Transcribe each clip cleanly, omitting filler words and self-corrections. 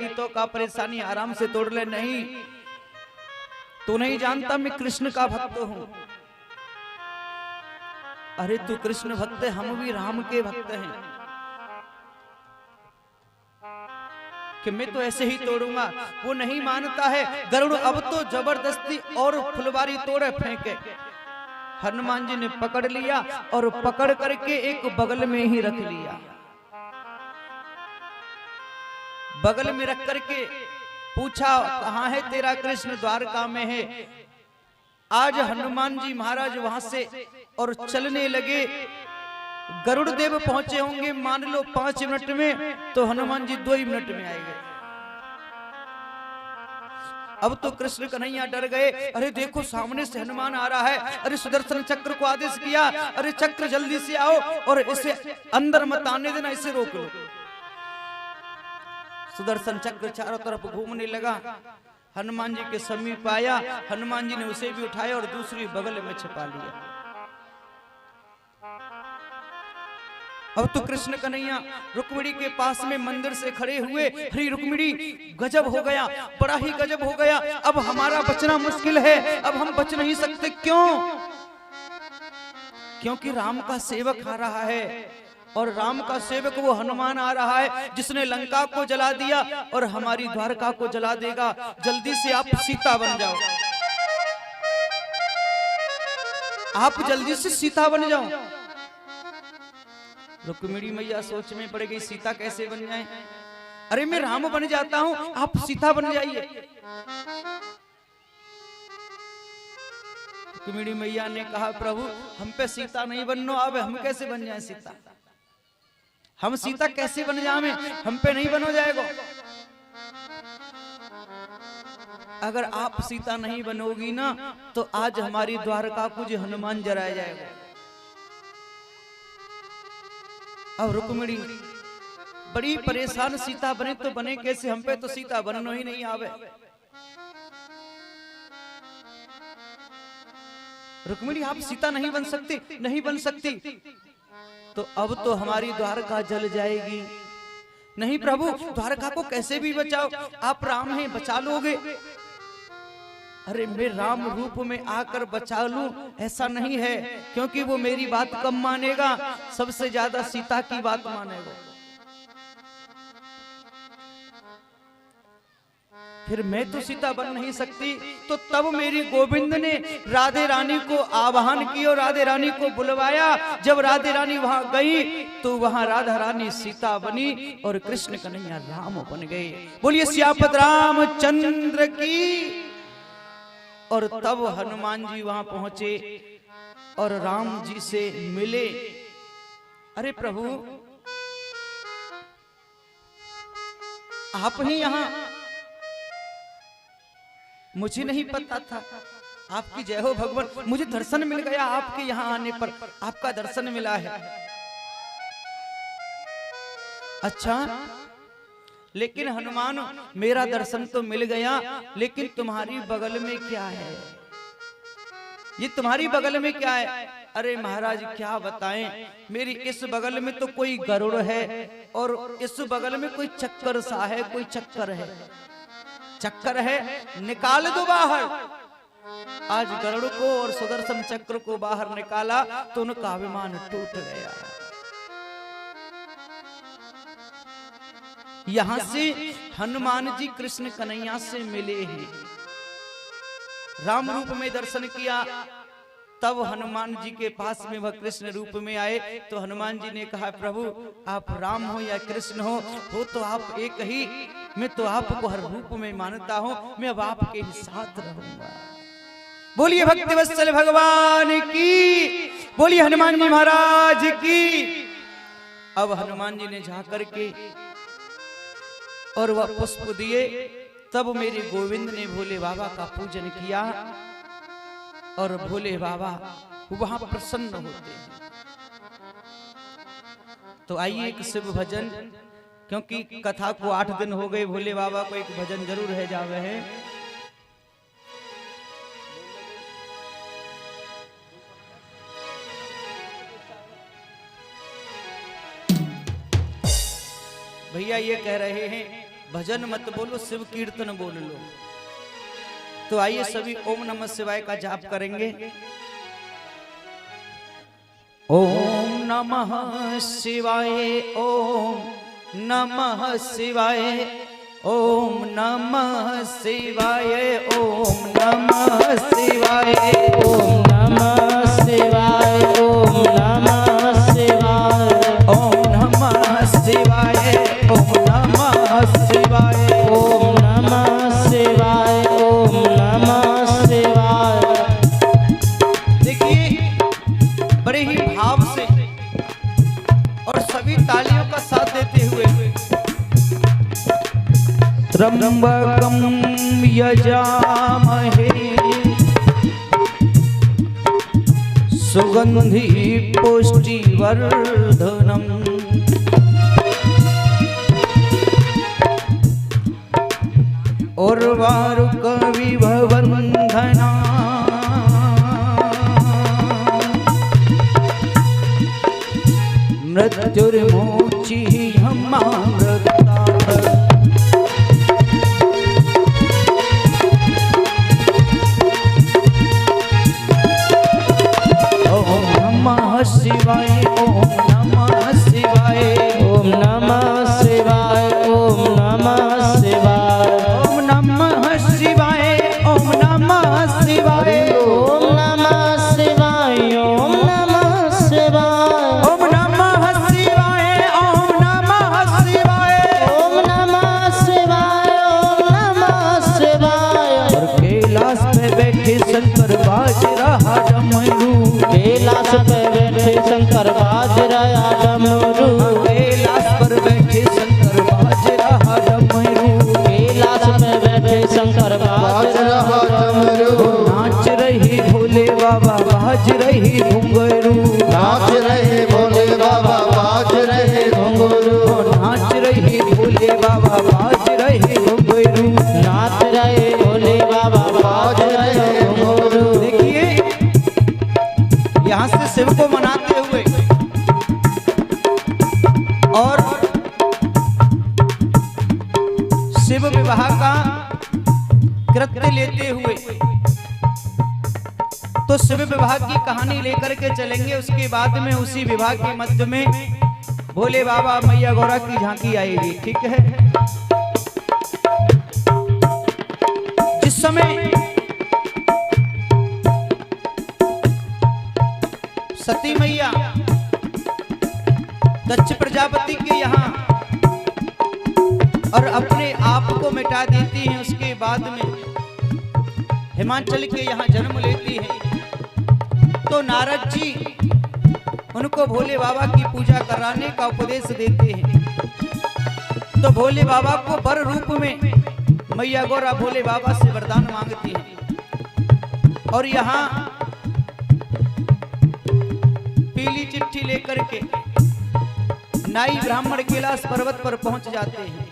जाएगी तो का परेशानी आराम से तोड़ ले। नहीं, तू नहीं जानता मैं कृष्ण का भक्त हूं। अरे तू कृष्ण भक्त है, हम भी राम के भक्त हैं कि मैं तो ऐसे ही तोड़ूंगा। वो नहीं मानता है। गरुड़ अब तो जबरदस्ती और फुलवारी तोड़े फेंके। हनुमान जी ने पकड़ लिया और पकड़ करके एक बगल में ही रख लिया। बगल में रख करके पूछा, कहाँ है तेरा कृष्ण? द्वारका में है। आज हनुमान जी महाराज वहां से और चलने लगे। गरुड़ देव पहुंचे होंगे मान लो 5 मिनट में, तो हनुमान जी 2 ही मिनट में आएंगे। अब तो कृष्ण कन्हैया डर गए। अरे देखो सामने से हनुमान आ रहा है। अरे सुदर्शन चक्र को आदेश किया, अरे चक्र जल्दी से आओ और इसे अंदर मत आने देना, इसे रोक लो। सुदर्शन चक्र चारों तरफ घूमने लगा। हनुमान जी के समीप आया। हनुमान जी ने उसे भी उठाया और दूसरी बगल में छिपा लिया। अब तो कृष्ण कन्हैया रुक्मिणी के पास में मंदिर से खड़े हुए। हरी रुक्मिणी, गजब हो गया, बड़ा ही गजब हो गया। अब हमारा बचना मुश्किल है, अब हम बच नहीं सकते। क्यों? क्योंकि राम का सेवक आ रहा है और राम का सेवक वो हनुमान आ रहा है जिसने लंका को जला दिया और हमारी द्वारका को जला देगा। जल्दी से आप सीता बन जाओ, आप जल्दी से सीता बन जाओ। रुक्मिणी मैया सोच में पड़ गई, सीता कैसे बन जाए? अरे मैं राम बन जाता हूं, आप सीता बन जाइए। रुक्मिणी मैया ने कहा, प्रभु हम पे सीता नहीं बनना, अब हम कैसे बन जाए सीता? हम सीता कैसे बन जाए? हम पे नहीं बनो जाएगा। अगर आप सीता नहीं बनोगी ना तो आज हमारी द्वारका को जो हनुमान जलाया जाएगा। अब रुक्मिणी बड़ी परेशान, सीता बने तो बने कैसे? हम पे तो सीता बनना ही नहीं आवे। रुक्मिणी आप सीता नहीं बन सकती, नहीं बन सकती। तो अब तो हमारी द्वारका जल जाएगी। नहीं प्रभु, द्वारका को कैसे भी बचाओ, आप राम हैं, बचा लोगे। अरे मैं राम रूप में आकर बचा लूं ऐसा नहीं है, क्योंकि वो मेरी बात कम मानेगा, सबसे ज्यादा सीता की बात मानेगा। फिर मैं तो सीता बन नहीं सकती। तो तब मेरी गोविंद ने राधे रानी को आवाहन किया, राधे रानी को बुलवाया। जब राधे रानी वहां गई तो वहां राधा रानी सीता बनी और कृष्ण कन्हैया राम बन गए। बोलिए सियापत रामचंद्र की। और तब हनुमान जी वहां पहुंचे और राम जी से मिले। अरे प्रभु आप ही यहां, मुझे नहीं पता था। आपकी जय हो भगवान, मुझे दर्शन मिल गया आपके यहां आने पर, आपका दर्शन मिला है। अच्छा, लेकिन हनुमान मेरा दर्शन तो मिल गया, लेकिन तुम्हारी बगल में क्या है? ये तुम्हारी बगल में क्या है? अरे महाराज क्या बताएं, मेरी इस बगल में तो कोई गरुड़ है और इस बगल में कोई चक्कर सा है, कोई चक्कर है, चक्कर है, निकाल दो बाहर। आज गरुड़ को और सुदर्शन चक्र को बाहर निकाला तो उनका अभिमान टूट गया। यहां से हनुमान जी कृष्ण कन्हैया से मिले हैं, राम रूप में दर्शन किया। तब हनुमान जी के पास में वह कृष्ण रूप में आए तो हनुमान जी ने कहा, प्रभु आप राम हो या कृष्ण हो तो आप एक ही, मैं तो आपको हर रूप में मानता हूं, मैं अब आपके ही साथ रहूंगा। बोलिए भक्ति वत्सल भगवान की, बोलिए हनुमान जी महाराज की। अब हनुमान जी ने जाकर के और वह पुष्प दिए। तब मेरे गोविंद ने भोले बाबा का पूजन किया और भोले बाबा वहां प्रसन्न होते हैं। तो आइए एक शिव भजन, क्योंकि कथा को 8 दिन हो गए, भोले बाबा को एक भजन जरूर है जावे है। भैया ये कह रहे हैं भजन मत बोलो, शिव कीर्तन बोल लो। तो आइए सभी ओम नमः शिवाय का जाप करेंगे। ओम नमः शिवाय, ओम नमः शिवाय, ओम नमः शिवाय, ओम नमः शिवाय, ओम नमः शिवाय, ओम नमः शिवाय, ओम नमः शिवाय, ओम नमः शिवाय, ओम नमः शिवाय, ओम नमः शिवाय। देखिए बड़े ही भाव से और सभी तालियों का साथ देते हुए त्र्यंबकं यजामहे सुगंधि पुष्टिवर्धनम् उर्वारुकविभवन्धना मृत्युर्मोक्षीयमामृतात्। ओम नमः शिवाय, ओम नमः शिवाय, ओम नमः शिवाय, ओम नमः शिवाय, ओम नमः शिवाय, ओम नमः शिवाय, ओम नमः शिवाय, ओम नमः शिवाय, ओम नमः शिवाय, ओम नमः शिवाय, ओम नमः शिवाय, ओम नमः शिवाय। और कैलाश पे बैठे शंकर बाज रहा डमरू, कैलाश पे बैठे शंकर बाज रहा डमरू, कैलाश पर बैठे शंकर बाज रहा डमरू, कैलाश में बैठे शंकर बाज रहा डमरू, नाच रही भोले बाबा बाज रही घुंघरू, नाच रहे भोले बाबा बाज रहे घुंघरू, नाच रही भोले बाबा बाज रही घुंघरू। नाच रहे भोले बाबा बाज रहे घुंघरू। देखिए यहाँ से शिव को मनाते हुए और शिव विवाह का कृत्य लेते हुए तो शिव विवाह की कहानी लेकर के चलेंगे। उसके बाद में उसी विवाह के मध्य में भोले बाबा मैया गौरा की झांकी आएगी, ठीक है। जिस समय सती मैया दक्ष प्रजापति के यहाँ और अपने आप को मिटा देती हैं, उसके बाद में हिमाचल के यहाँ जन्म लेती हैं, तो नारद जी उनको भोले बाबा की पूजा कराने का उपदेश देते हैं। तो भोले बाबा को वर रूप में मैया गौरा भोले बाबा से वरदान मांगती हैं और यहाँ पीली चिट्ठी लेकर के नाई ब्राह्मण कैलाश पर्वत पर पहुंच जाते हैं।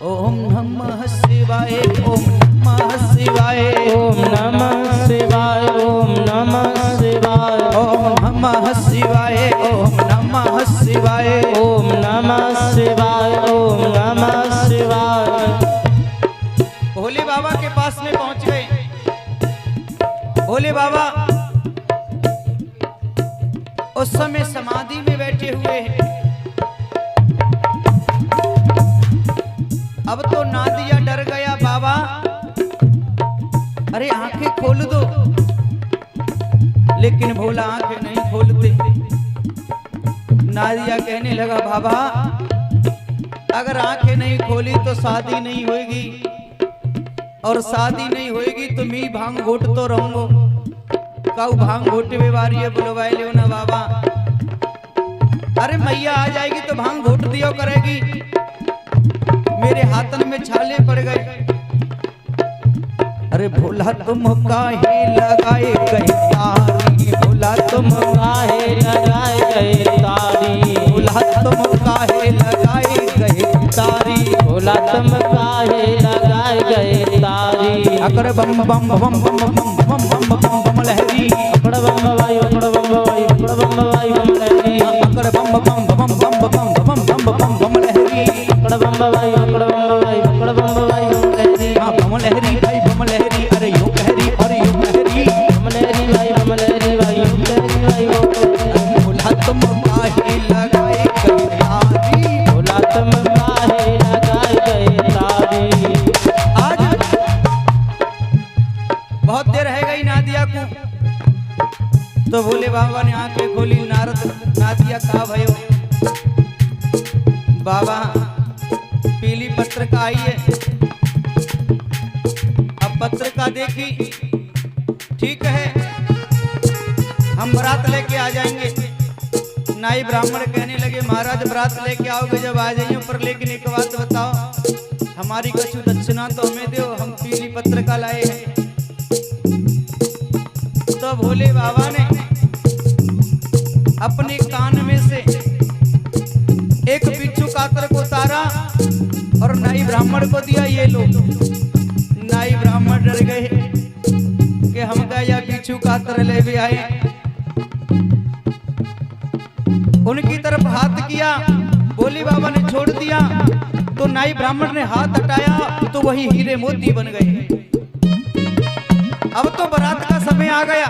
ओम नमः शिवाय, ओम नमः शिवाय, ओम नमः शिवाय, ओम नमः शिवाय, ओम नमः शिवाय, ओम नमः शिवाय, ओम नमः शिवाय, ओम नमः शिवाय। भोले बाबा के पास में पहुंच गए। भोले बाबा उस समय समाधि में बैठे हुए हैं। अब तो नादिया डर गया, बाबा अरे आंखें खोल दो, लेकिन भोला आंखें नहीं खोलते। नादिया कहने लगा, बाबा अगर आंखें नहीं खोली तो शादी नहीं होगी, और शादी नहीं होगी तो मी भांग घोट तो रहूंगो। काऊ भांग घोटे बारी है, बुलवाए ले ना बाबा। अरे मैया आ जाएगी तो भांग घोट दियो करेगी, मेरे हाथन में छाले पड़ गए। अरे भोला तुम काहे लगाए कहीं तारी, भोला तुम काहे लगाए गए तारी, भोला तुम काहे लगाए गए तारी, भोला तुम काहे लगाए गए तारी। अकर बम बम बम बम बम बम बम बम बम बम लहरी, अकड़ बम भाई, अकड़ बम भाई, अकड़ बम भाई बम लहरी, अकर बम बम बम बम बम बम बम बम बम लहरी, अकड़ बम भाई, भोले बाबा ने आंखें खोली, नारद नादिया कहा भयो बाबा पीली पत्रिका आई है। अब पत्रिका देखी, ठीक है हम बारात लेके आ जाएंगे। नाई ब्राह्मण कहने लगे महाराज बारात लेके आओगे जब आ जाइए, पर लेकिन एक बात बताओ हमारी कछु दक्षिणा तो हमें दो, हम पीली पत्रिका लाए हैं। तो भोले बाबा ने अपने कान में से एक बिच्छू कातर को उतारा और नाई ब्राह्मण को दिया, ये लो। नाई ब्राह्मण डर गए कि हम क्या या बिच्छू कातर ले भी आए। उनकी तरफ हाथ किया, भोले बाबा ने छोड़ दिया, तो नाई ब्राह्मण ने हाथ हटाया तो वही हीरे मोती बन गए। अब तो बारात का समय आ गया।